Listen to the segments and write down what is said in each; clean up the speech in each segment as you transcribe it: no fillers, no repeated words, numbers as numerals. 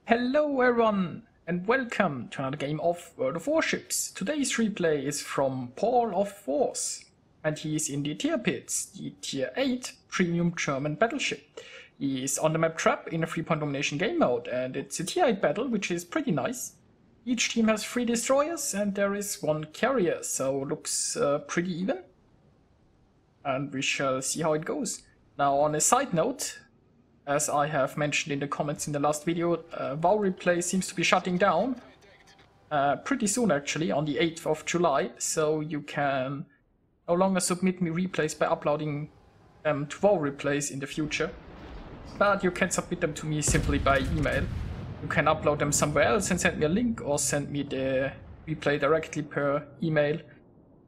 Hello everyone and welcome to another game of World of Warships. Today's replay is from Paul of Wars and he is in the Tirpitz, the tier 8 premium German battleship. He is on the map Trap in a 3-point domination game mode and it's a tier 8 battle, which is pretty nice. Each team has 3 destroyers and there is 1 carrier, so looks pretty even. And we shall see how it goes. Now, on a side note, as I have mentioned in the comments in the last video, Warships seems to be shutting down pretty soon, actually, on the 8th of July, so you can no longer submit me replays by uploading them to Warships in the future, but you can submit them to me simply by email. You can upload them somewhere else and send me a link, or send me the replay directly per email.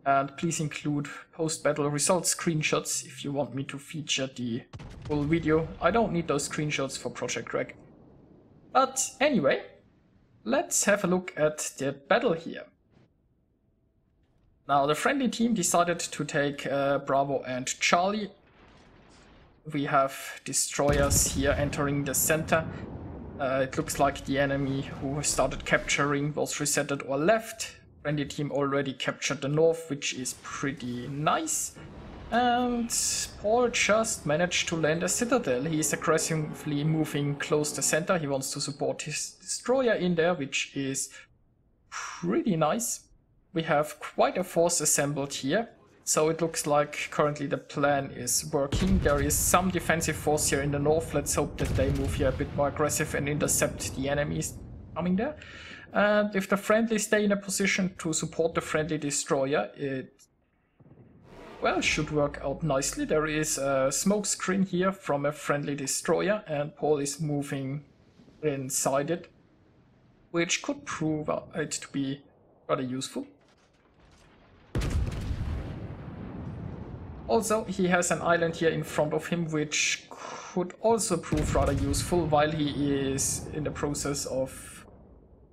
And please include post-battle results screenshots if you want me to feature the full video. I don't need those screenshots for Project Reg. But anyway, let's have a look at the battle here. Now, the friendly team decided to take Bravo and Charlie. We have destroyers here entering the center. It looks like the enemy who started capturing was resetted or left. Friendly team already captured the north, which is pretty nice. And Paul just managed to land a citadel. He is aggressively moving close to center. He wants to support his destroyer in there, which is pretty nice. We have quite a force assembled here. So it looks like currently the plan is working. There is some defensive force here in the north. Let's hope that they move here a bit more aggressive and intercept the enemies coming there. And if the friendly stay in a position to support the friendly destroyer, it, well, should work out nicely. There is a smoke screen here from a friendly destroyer and Paul is moving inside it, which could prove it to be rather useful. Also, he has an island here in front of him, which could also prove rather useful while he is in the process of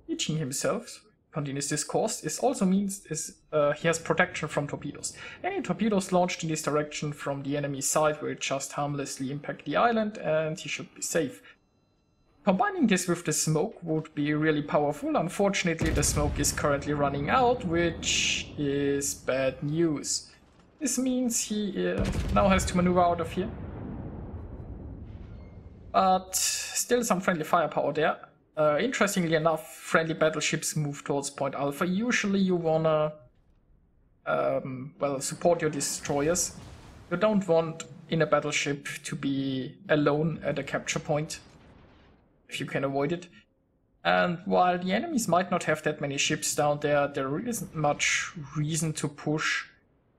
teaching himself. Continuous discourse. This also means he has protection from torpedoes. Any torpedoes launched in this direction from the enemy side will just harmlessly impact the island and he should be safe. Combining this with the smoke would be really powerful. Unfortunately, the smoke is currently running out, which is bad news. This means he now has to maneuver out of here. But still some friendly firepower there. Interestingly enough, friendly battleships move towards Point Alpha. Usually you wanna well, support your destroyers. You don't want in a battleship to be alone at a capture point, if you can avoid it. And while the enemies might not have that many ships down there, there isn't much reason to push.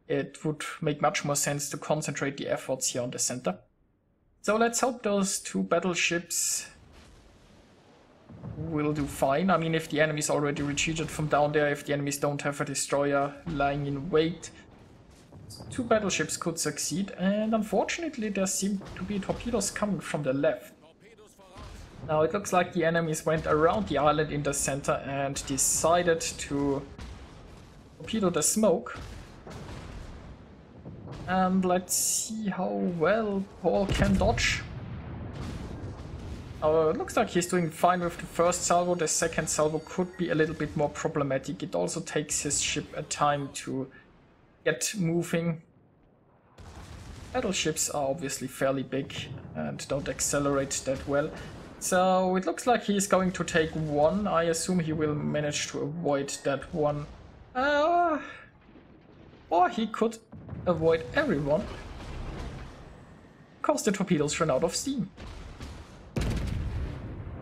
It would make much more sense to concentrate the efforts here on the center. So let's hope those 2 battleships will do fine. I mean, if the enemies already retreated from down there, if the enemies don't have a destroyer lying in wait, 2 battleships could succeed. And unfortunately, there seem to be torpedoes coming from the left. Now, it looks like the enemies went around the island in the center and decided to torpedo the smoke. And let's see how well Paul can dodge. It looks like he's doing fine with the first salvo. The second salvo could be a little bit more problematic. It also takes his ship a time to get moving. Battleships are obviously fairly big and don't accelerate that well. So it looks like he's going to take 1. I assume he will manage to avoid that one. Or he could avoid everyone, because the torpedoes ran out of steam.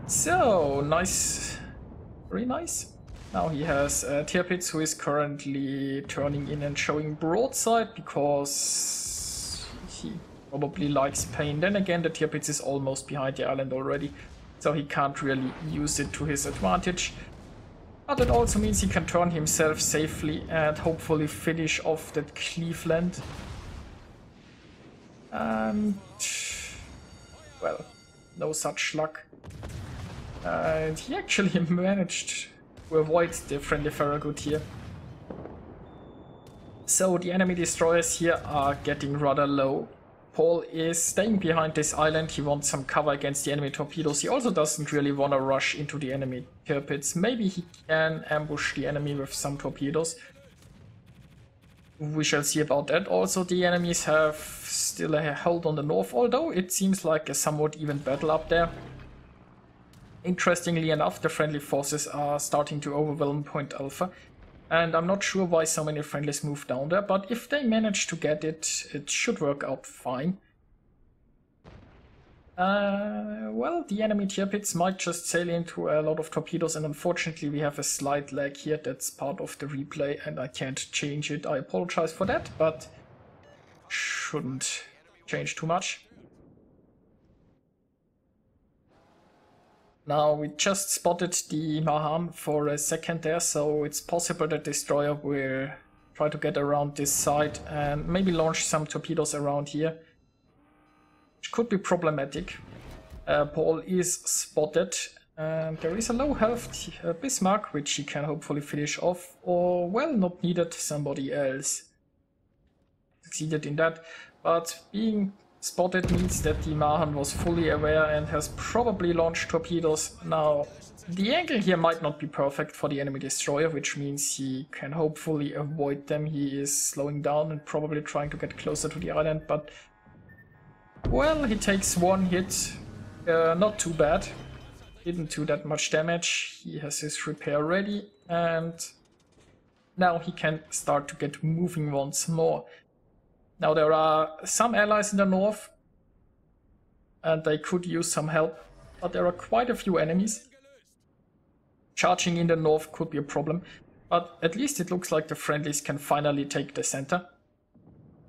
So, nice. Very nice. Now he has Tirpitz, who is currently turning in and showing broadside because he probably likes pain. Then again, the Tirpitz is almost behind the island already, so he can't really use it to his advantage. But it also means he can turn himself safely and hopefully finish off that Cleveland. And well, no such luck. And he actually managed to avoid the friendly Farragut here. So the enemy destroyers here are getting rather low. Paul is staying behind this island. He wants some cover against the enemy torpedoes. He also doesn't really want to rush into the enemy Tirpitz. Maybe he can ambush the enemy with some torpedoes. We shall see about that. Also, the enemies have still a hold on the north, although it seems like a somewhat even battle up there. Interestingly enough, the friendly forces are starting to overwhelm Point Alpha. And I'm not sure why so many friendlies moved down there, but if they manage to get it, it should work out fine. Well, the enemy Tirpitz might just sail into a lot of torpedoes, and unfortunately we have a slight lag here. That's part of the replay and I can't change it. I apologize for that, but shouldn't change too much. Now, we just spotted the Mahan for a second there, so it's possible that Destroyer will try to get around this side and maybe launch some torpedoes around here, which could be problematic. Paul is spotted, and there is a low health Bismarck, which he can hopefully finish off, or, well, not needed, somebody else succeeded in that, but being spotted means that the Mahan was fully aware and has probably launched torpedoes. Now, the angle here might not be perfect for the enemy destroyer, which means he can hopefully avoid them. He is slowing down and probably trying to get closer to the island, but, well, he takes one hit. Not too bad. Didn't do that much damage. He has his repair ready, and now he can start to get moving once more. Now, there are some allies in the north, and they could use some help, but there are quite a few enemies. Charging in the north could be a problem, but at least it looks like the friendlies can finally take the center.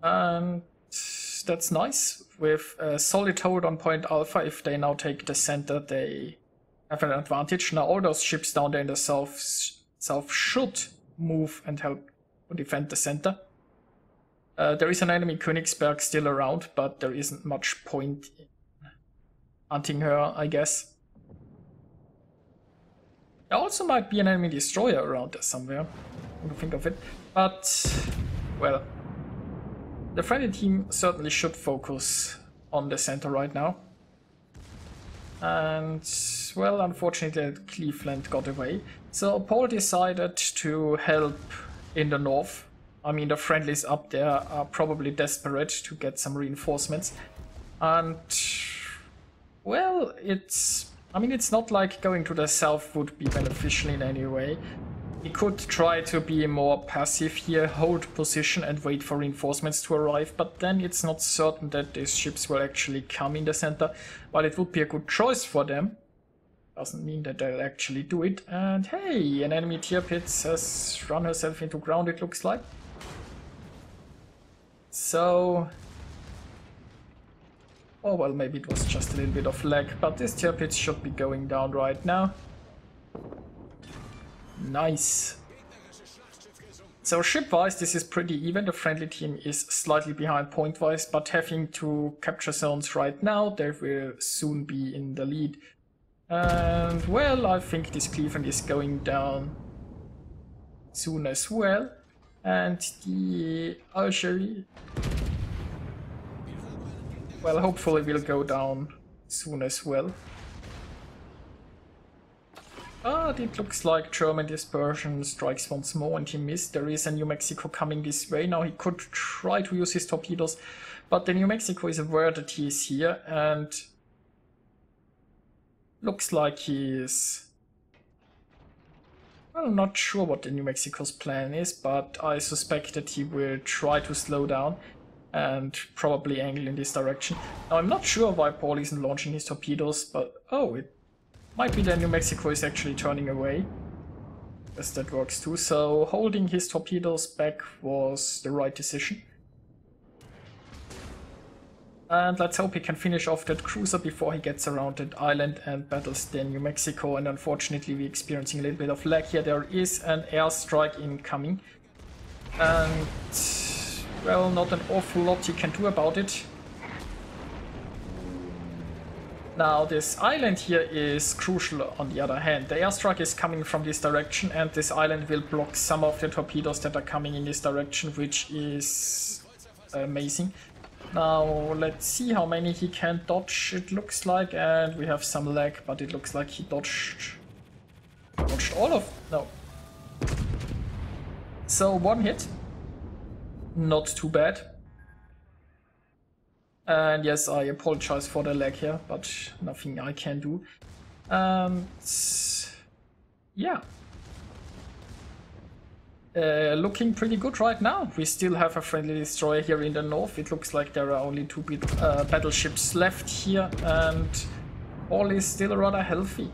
And that's nice. With a solid hold on Point Alpha, if they now take the center, they have an advantage. Now, all those ships down there in the south should move and help to defend the center. There is an enemy Königsberg still around, but there isn't much point in hunting her, I guess. There also might be an enemy destroyer around there somewhere, when you think of it. But, well, the friendly team certainly should focus on the center right now. And, well, unfortunately Cleveland got away. So Paul decided to help in the north. I mean, the friendlies up there are probably desperate to get some reinforcements. And, well, it's not like going to the south would be beneficial in any way. He could try to be more passive here, hold position and wait for reinforcements to arrive, but then it's not certain that these ships will actually come in the center. While it would be a good choice for them, doesn't mean that they'll actually do it. And hey, an enemy Tirpitz has run herself into ground, it looks like. So, oh well, maybe it was just a little bit of lag, but this Tirpitz should be going down right now. Nice. So ship-wise, this is pretty even. The friendly team is slightly behind point-wise, but having two capture zones right now, they will soon be in the lead. And, well, I think this Cleveland is going down soon as well. And the Algeria, well, hopefully will go down soon as well. But it looks like German dispersion strikes once more and he missed. There is a New Mexico coming this way. Now he could try to use his torpedoes, but the New Mexico is aware that he is here and looks like he is... Well, I'm not sure what the New Mexico's plan is, but I suspect that he will try to slow down and probably angle in this direction. Now, I'm not sure why Paul isn't launching his torpedoes, but oh, it might be that New Mexico is actually turning away. Yes, that works too. So holding his torpedoes back was the right decision. And let's hope he can finish off that cruiser before he gets around that island and battles the New Mexico. And unfortunately we're experiencing a little bit of lag here. There is an airstrike incoming. And, well, not an awful lot you can do about it. Now this island here is crucial on the other hand. The airstrike is coming from this direction and this island will block some of the torpedoes that are coming in this direction, which is amazing. Now let's see how many he can dodge, it looks like, and we have some lag, but it looks like he dodged all of... no. So 1 hit, not too bad. And yes, I apologize for the lag here, but nothing I can do. Yeah. Looking pretty good right now. We still have a friendly destroyer here in the north. It looks like there are only 2 battleships left here, and all is still rather healthy.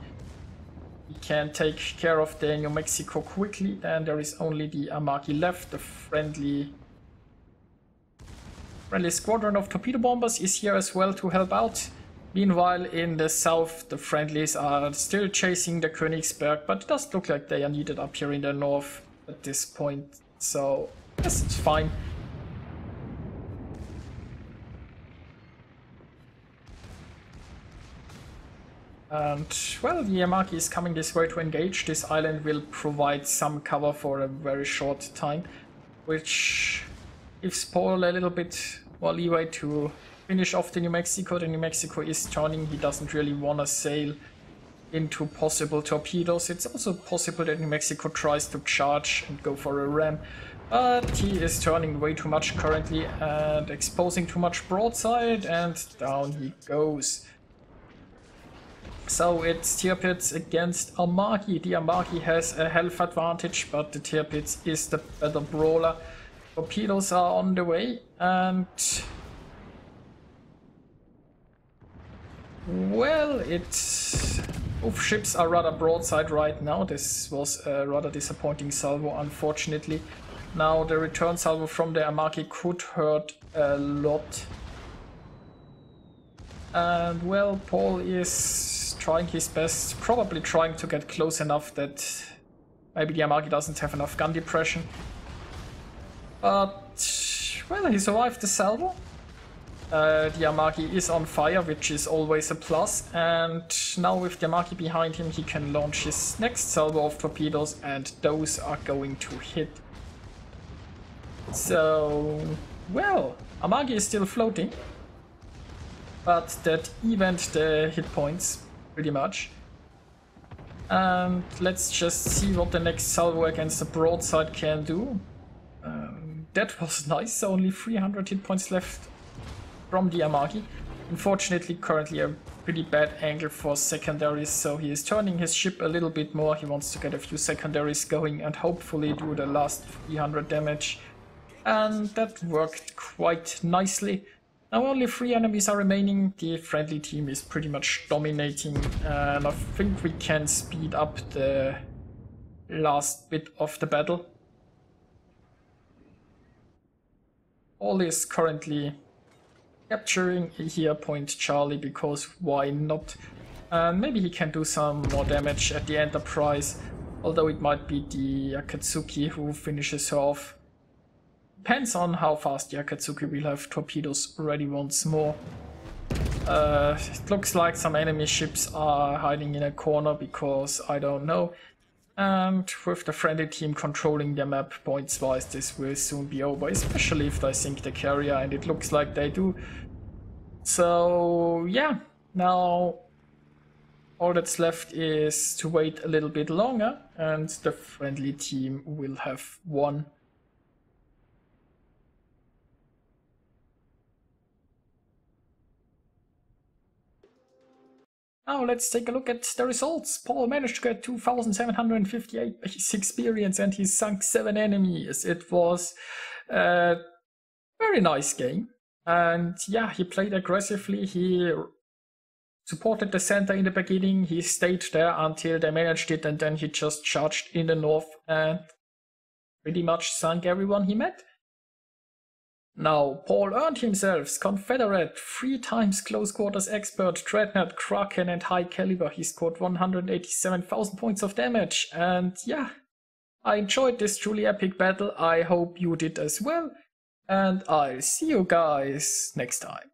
We can take care of the New Mexico quickly, and there is only the Amagi left. The friendly squadron of torpedo bombers is here as well to help out. Meanwhile, in the south, the friendlies are still chasing the Königsberg, but it does look like they are needed up here in the north at this point, so yes, it's fine. And well, the Yamaki is coming this way to engage. This island will provide some cover for a very short time, which gives Paul a little bit more leeway to finish off the New Mexico. The New Mexico is turning. He doesn't really want to sail into possible torpedoes. It's also possible that New Mexico tries to charge and go for a ram, but he is turning way too much currently and exposing too much broadside, and down he goes. So it's Tirpitz against Amagi. The Amagi has a health advantage, but the Tirpitz is the better brawler. Torpedoes are on the way, and well, both ships are rather broadside right now. This was a rather disappointing salvo, unfortunately. Now the return salvo from the Amagi could hurt a lot. And well, Paul is trying his best, probably trying to get close enough that maybe the Amagi doesn't have enough gun depression. But well, he survived the salvo. The Amagi is on fire, which is always a plus, and now with the Amagi behind him, he can launch his next salvo of torpedoes, and those are going to hit. So, well, Amagi is still floating, but that evened the hit points pretty much. And let's just see what the next salvo against the broadside can do. That was nice, only 300 hit points left from the Amagi. Unfortunately, currently a pretty bad angle for secondaries, so he is turning his ship a little bit more. He wants to get a few secondaries going and hopefully do the last 300 damage. And that worked quite nicely. Now only 3 enemies are remaining. The friendly team is pretty much dominating, and I think we can speed up the last bit of the battle. All is currently capturing here Point Charlie, because why not? And maybe he can do some more damage at the Enterprise, although it might be the Akatsuki who finishes her off. Depends on how fast the Akatsuki will have torpedoes ready once more. It looks like some enemy ships are hiding in a corner because I don't know. And with the friendly team controlling the map points wise, this will soon be over, especially if they sink the carrier, and it looks like they do. So yeah, now all that's left is to wait a little bit longer, and the friendly team will have won. Now let's take a look at the results. Paul managed to get 2,758 base experience, and he sunk 7 enemies. It was a very nice game. And yeah, he played aggressively. He supported the center in the beginning. He stayed there until they managed it, and then he just charged in the north and pretty much sunk everyone he met. Now, Paul earned himself Confederate, 3 times close quarters expert, Dreadnought, Kraken and high caliber. He scored 187,000 points of damage, and yeah, I enjoyed this truly epic battle. I hope you did as well, and I'll see you guys next time.